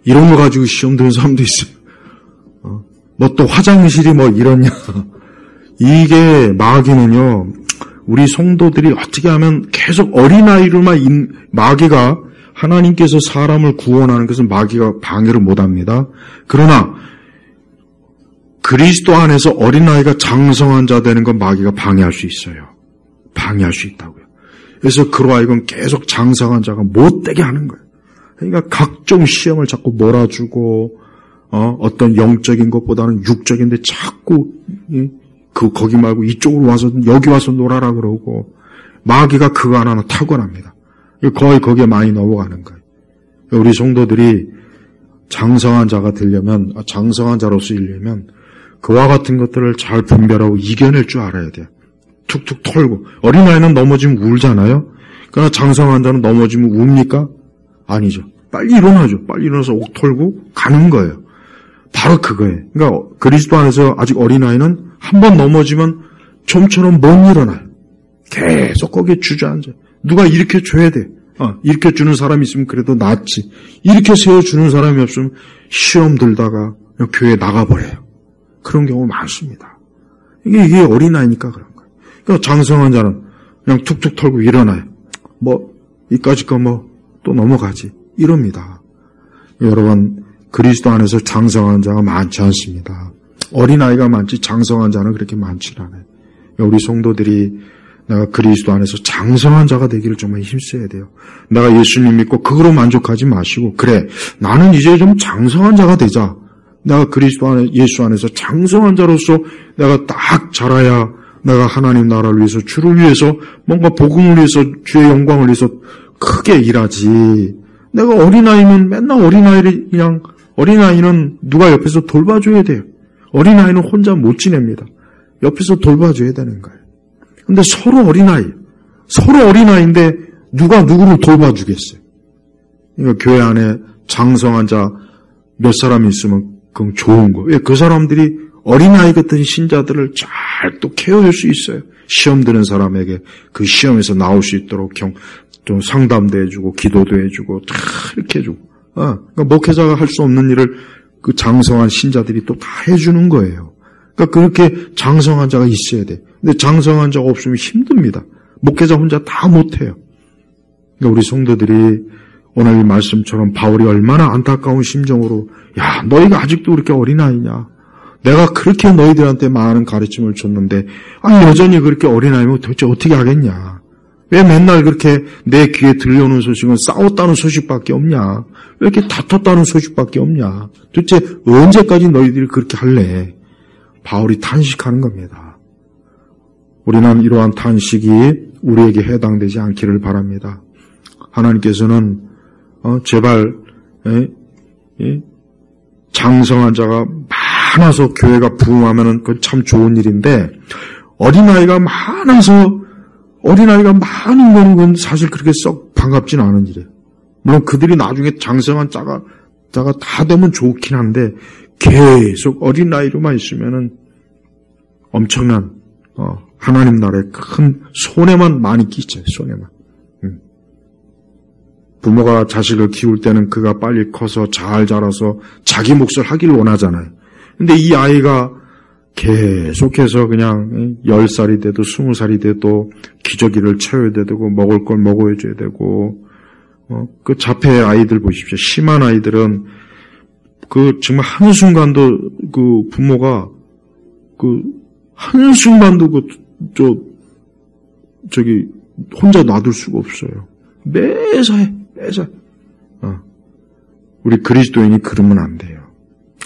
이런 거 가지고 시험 드는 사람도 있어요. 뭐 또 화장실이 뭐 이렇냐. 이게 마귀는요, 우리 성도들이 어떻게 하면 계속 어린아이로만 마귀가, 하나님께서 사람을 구원하는 것은 마귀가 방해를 못합니다. 그러나 그리스도 안에서 어린아이가 장성한 자 되는 건 마귀가 방해할 수 있어요. 방해할 수 있다고요. 그래서 그로하여금 계속 장성한 자가 못되게 하는 거예요. 그러니까 각종 시험을 자꾸 몰아주고, 어떤 영적인 것보다는 육적인데 자꾸 거기 말고 이쪽으로 와서 여기 와서 놀아라 그러고, 마귀가 그거 하나 타고납니다. 거의 거기에 많이 넘어가는 거예요. 우리 성도들이 장성한 자가 되려면, 장성한 자로서 이려면 그와 같은 것들을 잘 분별하고 이겨낼 줄 알아야 돼요. 툭툭 털고. 어린아이는 넘어지면 울잖아요. 그러나 장성한 자는 넘어지면 웁니까? 아니죠. 빨리 일어나죠. 빨리 일어나서 옥 털고 가는 거예요. 바로 그거예요. 그러니까 그리스도 안에서 아직 어린아이는 한 번 넘어지면 좀처럼 못 일어나요. 계속 거기에 주저앉아요. 누가 일으켜 줘야 돼. 일으켜 주는 사람이 있으면 그래도 낫지. 일으켜 세워 주는 사람이 없으면 시험 들다가 그냥 교회에 나가버려요. 그런 경우 많습니다. 이게 어린아이니까 그런 거예요. 그러니까 장성한 자는 그냥 툭툭 털고 일어나요. 뭐 이까짓 거 뭐 또 넘어가지. 이럽니다. 여러분, 그리스도 안에서 장성한 자가 많지 않습니다. 어린아이가 많지 장성한 자는 그렇게 많지 않아요. 우리 성도들이 내가 그리스도 안에서 장성한 자가 되기를 정말 힘써야 돼요. 내가 예수님 믿고 그거로 만족하지 마시고, 그래, 나는 이제 좀 장성한 자가 되자. 내가 그리스도 안에, 예수 안에서 장성한 자로서 내가 딱 자라야 내가 하나님 나라를 위해서, 주를 위해서, 뭔가 복음을 위해서, 주의 영광을 위해서 크게 일하지. 내가 어린아이는 맨날 어린아이는 누가 옆에서 돌봐줘야 돼요. 어린아이는 혼자 못 지냅니다. 옆에서 돌봐줘야 되는 거예요. 근데 서로 어린아이인데 누가 누구를 돌봐주겠어요? 그러니까 교회 안에 장성한 자 몇 사람이 있으면 그건 좋은 거예요. 왜? 그 사람들이 어린아이 같은 신자들을 잘 또 케어할 수 있어요. 시험 드는 사람에게 그 시험에서 나올 수 있도록 좀 상담도 해주고 기도도 해주고 다 이렇게 해주고. 그러니까 목회자가 할 수 없는 일을 그 장성한 신자들이 또 다 해주는 거예요. 그러니까 그렇게 장성한 자가 있어야 돼. 근데 장성한 자가 없으면 힘듭니다. 목회자 혼자 다 못해요. 그러니까 우리 성도들이 오늘 이 말씀처럼 바울이 얼마나 안타까운 심정으로, 야, 너희가 아직도 그렇게 어린아이냐? 내가 그렇게 너희들한테 많은 가르침을 줬는데, 여전히 그렇게 어린아이면 도대체 어떻게 하겠냐? 왜 맨날 그렇게 내 귀에 들려오는 소식은 싸웠다는 소식밖에 없냐? 왜 이렇게 다퉜다는 소식밖에 없냐? 도대체 언제까지 너희들이 그렇게 할래? 바울이 탄식하는 겁니다. 우리는 이러한 탄식이 우리에게 해당되지 않기를 바랍니다. 하나님께서는 제발 장성한 자가 많아서 교회가 부흥하면은 그건 참 좋은 일인데, 어린아이가 많은 거는 사실 그렇게 썩 반갑지는 않은 일이에요. 물론 그들이 나중에 장성한 자가 다 되면 좋긴 한데, 계속 어린아이로만 있으면은 엄청난 하나님 나라에 큰 손해만 많이 끼쳐요. 손해만. 부모가 자식을 키울 때는 그가 빨리 커서 잘 자라서 자기 몫을 하길 원하잖아요. 근데 이 아이가 계속해서 그냥 10살이 돼도 20살이 돼도 기저귀를 채워야 되고 먹을 걸 먹어줘야 되고, 그 자폐 아이들 보십시오. 심한 아이들은 그 정말 한순간도 그 부모가 한순간도 혼자 놔둘 수가 없어요. 매사에. 우리 그리스도인이 그러면 안 돼요.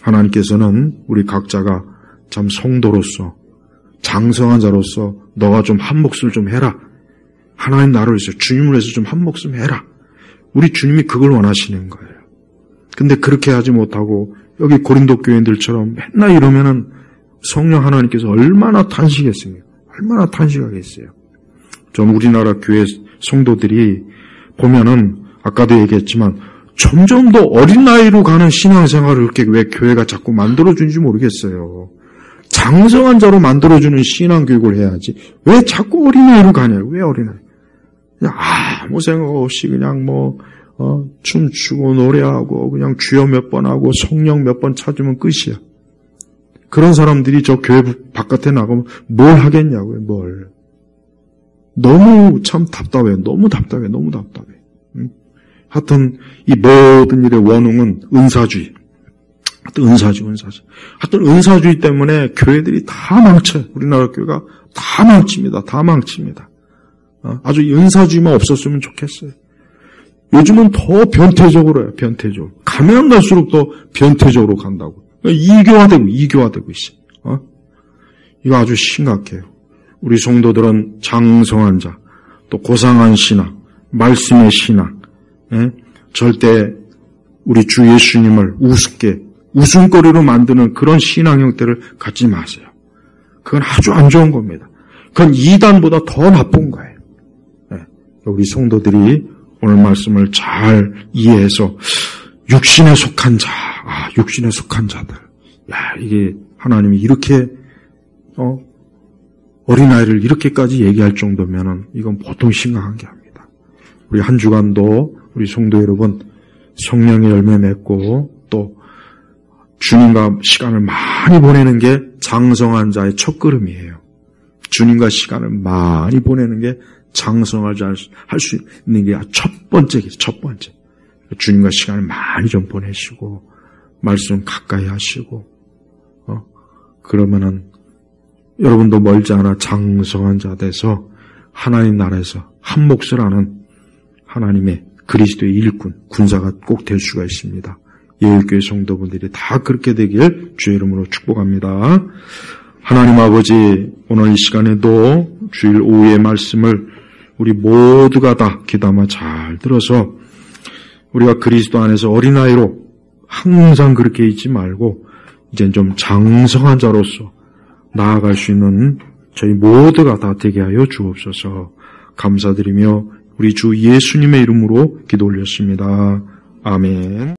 하나님께서는 우리 각자가 참 성도로서, 장성한 자로서 너가 좀 한 몫을 좀 해라. 하나님 나라를 위해서, 주님을 위해서 좀 한 몫을 해라. 우리 주님이 그걸 원하시는 거예요. 근데 그렇게 하지 못하고 여기 고린도 교인들처럼 맨날 이러면은 성령 하나님께서 얼마나 탄식했습니까? 얼마나 탄식하겠어요. 전 우리나라 교회 성도들이 보면은 아까도 얘기했지만 점점 더 어린 나이로 가는 신앙생활을 그렇게 왜 교회가 자꾸 만들어주는지 모르겠어요. 장성한 자로 만들어주는 신앙교육을 해야지 왜 자꾸 어린아이로 가냐고. 왜 어린아이? 그냥 아무 생각 없이 그냥 춤추고 노래하고 그냥 주여 몇 번 하고 성령 몇 번 찾으면 끝이야. 그런 사람들이 저 교회 바깥에 나가면 뭘 하겠냐고요. 뭘. 너무 참 답답해. 너무 답답해. 하여튼 이 모든 일의 원흉은 은사주의. 하여튼 은사주의 때문에 교회들이 다 망쳐요. 우리나라 교회가 다 망칩니다. 아주 은사주의만 없었으면 좋겠어요. 요즘은 더 변태적으로 해요. 변태적으로. 가면 갈수록 더 변태적으로 간다고. 이교화되고 있어요. 이거 아주 심각해요. 우리 성도들은 장성한 자, 또 고상한 신앙, 말씀의 신앙, 절대 우리 주 예수님을 우습게 웃음거리로 만드는 그런 신앙 형태를 갖지 마세요. 그건 아주 안 좋은 겁니다. 그건 이단보다 더 나쁜 거예요. 우리 성도들이 오늘 말씀을 잘 이해해서 육신에 속한 자들. 이게 하나님이 이렇게 어린아이를 이렇게까지 얘기할 정도면은 이건 보통 심각한 게 아닙니다. 우리 한 주간도 우리 성도 여러분 성령의 열매 맺고 또 주님과 시간을 많이 보내는 게 장성한 자의 첫걸음이에요. 주님과 시간을 많이 보내는 게 장성한 자 할 수 있는 게 첫 번째겠죠. 첫 번째. 주님과 시간을 많이 좀 보내시고 말씀 가까이 하시고 그러면은 여러분도 멀지 않아 장성한 자 돼서 하나님 나라에서 한 몫을 하는 하나님의 그리스도의 일꾼, 군사가 꼭 될 수가 있습니다. 예일교회 성도분들이 다 그렇게 되길 주의 이름으로 축복합니다. 하나님 아버지, 오늘 이 시간에도 주일 오후의 말씀을 우리 모두가 다 귀담아 잘 들어서 우리가 그리스도 안에서 어린아이로 항상 그렇게 있지 말고 이젠 좀 장성한 자로서 나아갈 수 있는 저희 모두가 다 되게 하여 주옵소서. 감사드리며 우리 주 예수님의 이름으로 기도 올렸습니다. 아멘.